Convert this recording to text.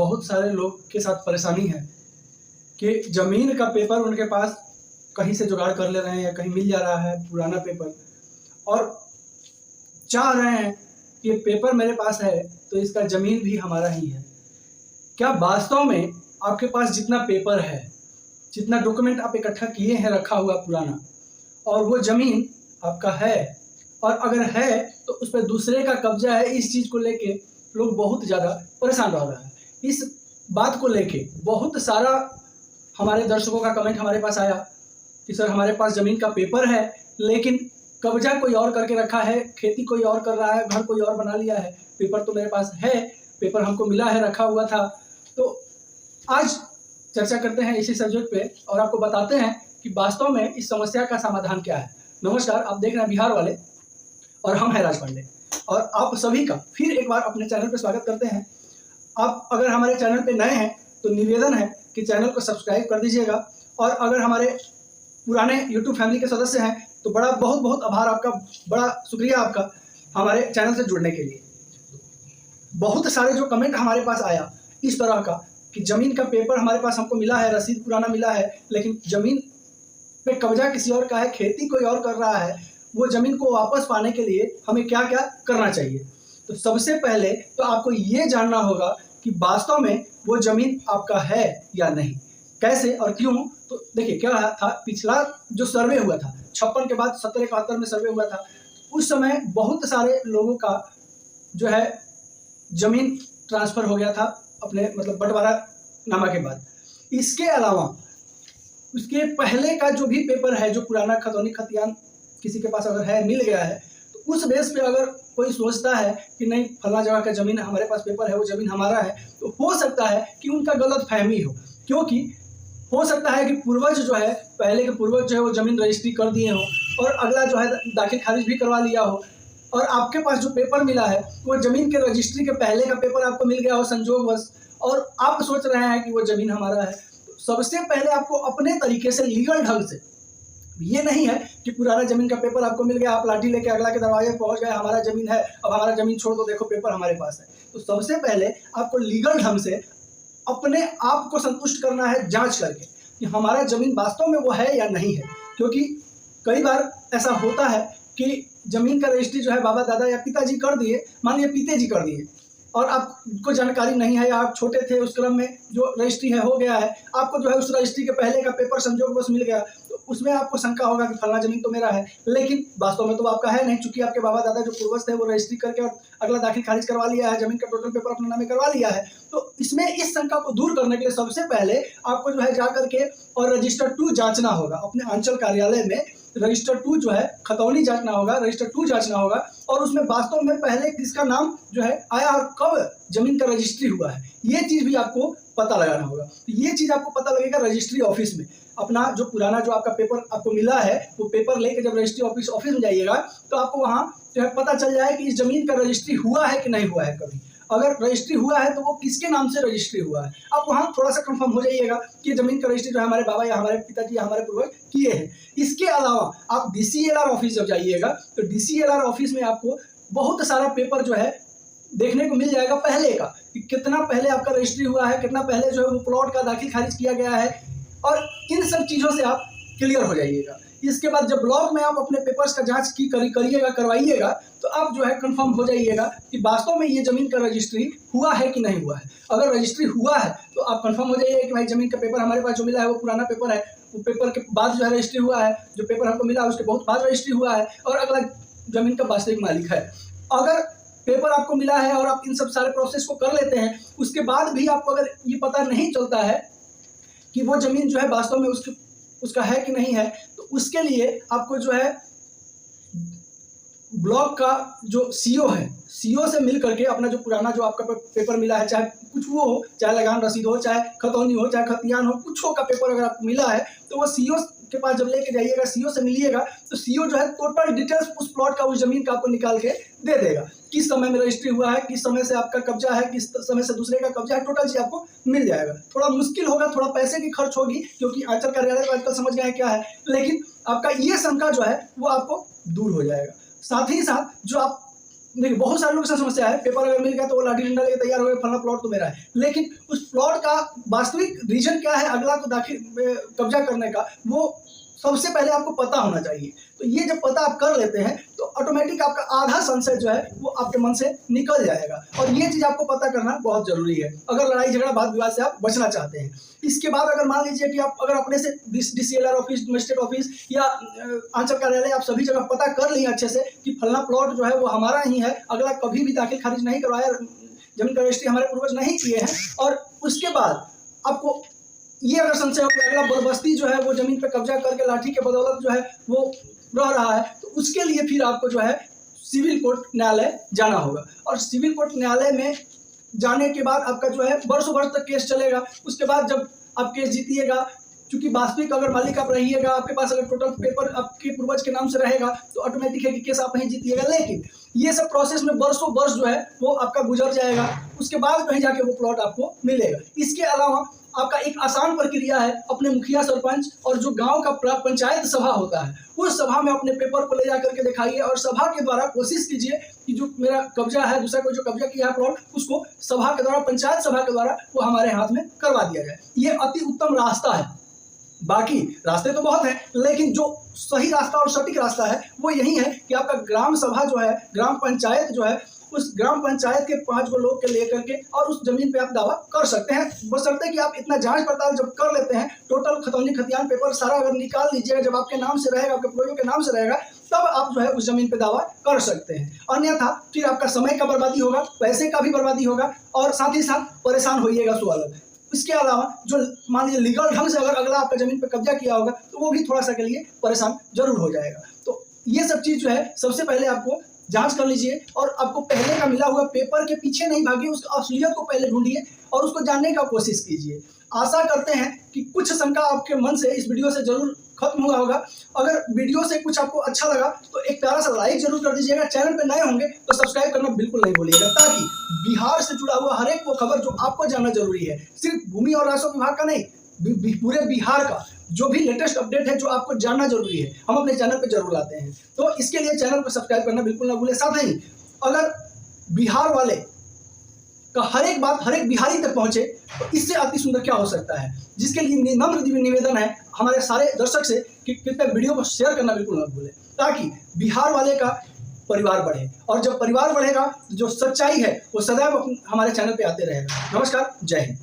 बहुत सारे लोग के साथ परेशानी है कि ज़मीन का पेपर उनके पास कहीं से जुगाड़ कर ले रहे हैं या कहीं मिल जा रहा है पुराना पेपर, और चाह रहे हैं कि पेपर मेरे पास है तो इसका ज़मीन भी हमारा ही है। क्या वास्तव में आपके पास जितना पेपर है, जितना डॉक्यूमेंट आप इकट्ठा किए हैं रखा हुआ पुराना, और वो ज़मीन आपका है? और अगर है तो उस पर दूसरे का कब्जा है, इस चीज़ को लेके लोग बहुत ज़्यादा परेशान रह रहे हैं। इस बात को लेके बहुत सारा हमारे दर्शकों का कमेंट हमारे पास आया कि सर हमारे पास ज़मीन का पेपर है लेकिन कब्जा कोई और करके रखा है, खेती कोई और कर रहा है, घर कोई और बना लिया है, पेपर तो मेरे पास है, पेपर हमको मिला है, रखा हुआ था। तो आज चर्चा करते हैं इसी सब्जेक्ट पे और आपको बताते हैं कि वास्तव में इस समस्या का समाधान क्या है। नमस्कार, आप देख रहे हैं बिहार वाले और हम हैं राज पांडे, और आप सभी का फिर एक बार अपने चैनल पे स्वागत करते हैं। आप अगर हमारे चैनल पे नए हैं तो निवेदन है कि चैनल को सब्सक्राइब कर दीजिएगा, और अगर हमारे पुराने यूट्यूब फैमिली के सदस्य हैं तो बहुत बहुत आभार आपका, बड़ा शुक्रिया आपका हमारे चैनल से जुड़ने के लिए। बहुत सारे जो कमेंट हमारे पास आया इस तरह का कि ज़मीन का पेपर हमारे पास हमको मिला है, रसीद पुराना मिला है, लेकिन ज़मीन पे कब्जा किसी और का है, खेती कोई और कर रहा है, वो ज़मीन को वापस पाने के लिए हमें क्या क्या करना चाहिए। तो सबसे पहले तो आपको ये जानना होगा कि वास्तव में वो ज़मीन आपका है या नहीं, कैसे और क्यों। तो देखिए क्या था, पिछला जो सर्वे हुआ था 56 के बाद 70-71 में सर्वे हुआ था, उस समय बहुत सारे लोगों का जो है ज़मीन ट्रांसफ़र हो गया था अपने मतलब बंटवारा नामा के बाद। इसके अलावा उसके पहले का जो भी पेपर है, जो पुराना खतौनी खतियान किसी के पास अगर है, मिल गया है, तो उस बेस पे अगर कोई सोचता है कि नहीं फला जगह का ज़मीन हमारे पास पेपर है, वो ज़मीन हमारा है, तो हो सकता है कि उनका गलत फहमी हो। क्योंकि हो सकता है कि पूर्वज जो है, पहले के पूर्वज जो है वो ज़मीन रजिस्ट्री कर दिए हों और अगला जो है दाखिल खारिज भी करवा लिया हो, और आपके पास जो पेपर मिला है वो ज़मीन के रजिस्ट्री के पहले का पेपर आपको मिल गया हो संजोगवश, और आप सोच रहे हैं कि वो ज़मीन हमारा है। तो सबसे पहले आपको अपने तरीके से लीगल ढंग से, ये नहीं है कि पुराना ज़मीन का पेपर आपको मिल गया, आप लाठी लेके अगला के दरवाजे पहुंच गए, हमारा ज़मीन है, अब हमारा ज़मीन छोड़ दो, देखो पेपर हमारे पास है। तो सबसे पहले आपको लीगल ढंग से अपने आप को संतुष्ट करना है, जांच करके कि हमारा ज़मीन वास्तव में वो है या नहीं है। क्योंकि कई बार ऐसा होता है कि ज़मीन का रजिस्ट्री जो है बाबा दादा या पिताजी कर दिए, मान लीजिए पिताजी कर दिए, और आपको जानकारी नहीं है या आप छोटे थे, उस क्रम में जो रजिस्ट्री है हो गया है, आपको जो है उस रजिस्ट्री के पहले का पेपर संजोगवश मिल गया, तो उसमें आपको शंका होगा कि फलना ज़मीन तो मेरा है, लेकिन वास्तव में तो आपका है नहीं, चूंकि आपके बाबा दादा जो पूर्वज थे वो रजिस्ट्री करके और अगला दाखिल खारिज करवा लिया है, ज़मीन का टोटल पेपर अपने नामे करवा लिया है। तो इसमें इस शंका को दूर करने के लिए सबसे पहले आपको जो है जा करके और रजिस्टर 2 जांचना होगा, अपने अंचल कार्यालय में रजिस्टर 2 जो है खतौनी जांचना होगा, रजिस्टर 2 जांचना होगा, और उसमें वास्तव में पहले किसका नाम जो है आया और कब ज़मीन का रजिस्ट्री हुआ है, ये चीज़ भी आपको पता लगाना होगा। तो ये चीज़ आपको पता लगेगा रजिस्ट्री ऑफिस में। अपना जो पुराना जो आपका पेपर आपको मिला है वो पेपर लेके जब रजिस्ट्री ऑफिस में जाइएगा तो आपको वहाँ जो है पता चल जाए कि इस ज़मीन का रजिस्ट्री हुआ है कि नहीं हुआ है। कभी अगर रजिस्ट्री हुआ है तो वो किसके नाम से रजिस्ट्री हुआ है, आप वहाँ थोड़ा सा कंफर्म हो जाइएगा कि ज़मीन का रजिस्ट्री जो है हमारे बाबा या हमारे पिताजी या हमारे पूर्वज किए हैं। इसके अलावा आप DCLR ऑफिस जब जाइएगा तो DCLR ऑफिस में आपको बहुत सारा पेपर जो है देखने को मिल जाएगा पहले का, कि कितना पहले आपका रजिस्ट्री हुआ है, कितना पहले जो है वो प्लॉट का दाखिल खारिज किया गया है, और इन सब चीज़ों से आप क्लियर हो जाइएगा। इसके बाद जब ब्लॉक में आप अपने पेपर्स का जांच करिएगा, करवाइएगा, तो आप जो है कंफर्म हो जाइएगा कि वास्तव में ये ज़मीन का रजिस्ट्री हुआ है कि नहीं हुआ है। अगर रजिस्ट्री हुआ है तो आप कंफर्म हो जाइए कि भाई ज़मीन का पेपर हमारे पास जो मिला है वो पुराना पेपर है, वो पेपर के बाद जो है रजिस्ट्री हुआ है, जो पेपर हमको मिला है उसके बहुत बाद रजिस्ट्री हुआ है, और अगला ज़मीन का वास्तविक मालिक है। अगर पेपर आपको मिला है और आप इन सब सारे प्रोसेस को कर लेते हैं, उसके बाद भी आपको अगर ये पता नहीं चलता है कि वो ज़मीन जो है वास्तव में उसका है कि नहीं है, तो उसके लिए आपको जो है ब्लॉक का जो CO है, CO से मिल करके अपना जो पुराना जो आपका पेपर मिला है, चाहे कुछ वो हो, चाहे लगान रसीद हो, चाहे खतौनी हो, चाहे खतियान हो, कुछ हो का पेपर अगर आपको मिला है तो वो CO के पास जब लेके जाइएगा, CO से मिलिएगा, तो CO जो है टोटल डिटेल्स उस प्लॉट का, उस ज़मीन का आपको निकाल के दे देगा, किस समय में रजिस्ट्री हुआ है, किस समय से आपका कब्जा है, किस समय से दूसरे का कब्जा है, टोटल चीज़ आपको मिल जाएगा। थोड़ा मुश्किल होगा, थोड़ा पैसे की खर्च होगी, क्योंकि अंचल कार्यालय को आजकल समझ गए क्या है, लेकिन आपका ये शंका जो है वो आपको दूर हो जाएगा। साथ ही साथ जो आप देखिए बहुत सारे लोगों के साथ समस्या है, पेपर अगर मिल गया तो वो लाठी डंडा लेके तैयार हो गए, फलाना प्लॉट तो मेरा है, लेकिन उस प्लॉट का वास्तविक रीजन क्या है अगला को दाखिल कब्जा करने का, वो सबसे पहले आपको पता होना चाहिए। तो ये जब पता आप कर लेते हैं तो ऑटोमेटिक आपका आधा संशय जो है वो आपके मन से निकल जाएगा, और ये चीज़ आपको पता करना बहुत जरूरी है अगर लड़ाई झगड़ा वाद विवाद से आप बचना चाहते हैं। इसके बाद अगर मान लीजिए कि आप अगर अपने से DCLR ऑफिस, मजिस्ट्रेट ऑफिस या अंचल कार्यालय, आप सभी जगह पता कर लिए अच्छे से कि फलना प्लॉट जो है वो हमारा ही है, अगला कभी भी दाखिल खारिज नहीं करवाया, जमीन का रजिस्ट्री हमारे पूर्वज नहीं किए हैं, और उसके बाद आपको ये अगर संशय हो कि अगला बदबस्ती जो है वो जमीन पे कब्जा करके लाठी के बदौलत जो है वो रह रहा है, तो उसके लिए फिर आपको जो है सिविल कोर्ट न्यायालय जाना होगा। और सिविल कोर्ट न्यायालय में जाने के बाद आपका जो है वर्षों वर्ष तक केस चलेगा। उसके बाद जब आप केस जीतिएगा, क्योंकि वास्तविक अगर मालिक आप रहिएगा, आपके पास अगर टोटल पेपर आपके पूर्वज के नाम से रहेगा तो ऑटोमेटिक है कि केस आप नहीं जीतिएगा, लेकिन ये सब प्रोसेस में वर्षों वर्ष जो है वो आपका गुजर जाएगा, उसके बाद कहीं जाके वो प्लॉट आपको मिलेगा। इसके अलावा आपका एक आसान प्रक्रिया है, अपने मुखिया सरपंच और जो गांव का पंचायत सभा होता है उस सभा में अपने पेपर को ले जा करके दिखाइए, और सभा के द्वारा कोशिश कीजिए कि जो मेरा कब्जा है, दूसरा कोई जो कब्जा किया है प्लॉट, उसको सभा के द्वारा, पंचायत सभा के द्वारा वो हमारे हाथ में करवा दिया जाए। ये अति उत्तम रास्ता है। बाकी रास्ते तो बहुत हैं, लेकिन जो सही रास्ता और सटीक रास्ता है वो यही है कि आपका ग्राम सभा जो है, ग्राम पंचायत जो है, उस ग्राम पंचायत के 5 गो लोग के लेकर के और उस जमीन पे आप दावा कर सकते हैं, बशर्ते कि आप इतना जांच पड़ताल जब कर लेते हैं, टोटल खतौनी खतियान पेपर सारा अगर निकाल लीजिएगा, जब आपके नाम से रहेगा, आपके पूर्वजों के नाम से रहेगा, तब आप जो है उस जमीन पे दावा कर सकते हैं। अन्यथा फिर आपका समय का बर्बादी होगा, पैसे का भी बर्बादी होगा, और साथ ही साथ परेशान होइएगा सो अलग। इसके अलावा जो मान लीजिए लीगल ढंग से अगर अगला आपका जमीन पे कब्जा किया होगा तो वो भी थोड़ा सा के लिए परेशान जरूर हो जाएगा। तो ये सब चीज़ जो है सबसे पहले आपको जांच कर लीजिए, और आपको पहले का मिला हुआ पेपर के पीछे नहीं भागिए, उस असलियत को पहले ढूंढिए और उसको जानने का कोशिश कीजिए। आशा करते हैं कि कुछ शंका आपके मन से इस वीडियो से जरूर खत्म हुआ होगा। अगर वीडियो से कुछ आपको अच्छा लगा तो एक प्यारा सा लाइक जरूर कर दीजिएगा, चैनल पे नए होंगे तो सब्सक्राइब करना बिल्कुल नहीं भूलिएगा, ताकि बिहार से जुड़ा हुआ हर एक वो खबर जो आपको जानना जरूरी है, सिर्फ भूमि और राजस्व विभाग का नहीं, पूरे बिहार का जो भी लेटेस्ट अपडेट है जो आपको जानना जरूरी है, हम अपने चैनल पे जरूर लाते हैं। तो इसके लिए चैनल को सब्सक्राइब करना बिल्कुल ना भूलें। साथ ही अगर बिहार वाले का हर एक बात हर एक बिहारी तक पहुंचे तो इससे अति सुंदर क्या हो सकता है, जिसके लिए नम्र निवेदन है हमारे सारे दर्शक से कि कृपया वीडियो को शेयर करना बिल्कुल ना भूलें, ताकि बिहार वाले का परिवार बढ़े, और जब परिवार बढ़ेगा तो जो सच्चाई है वो सदैव हमारे चैनल पे आते रहेगा। नमस्कार, जय हिंद।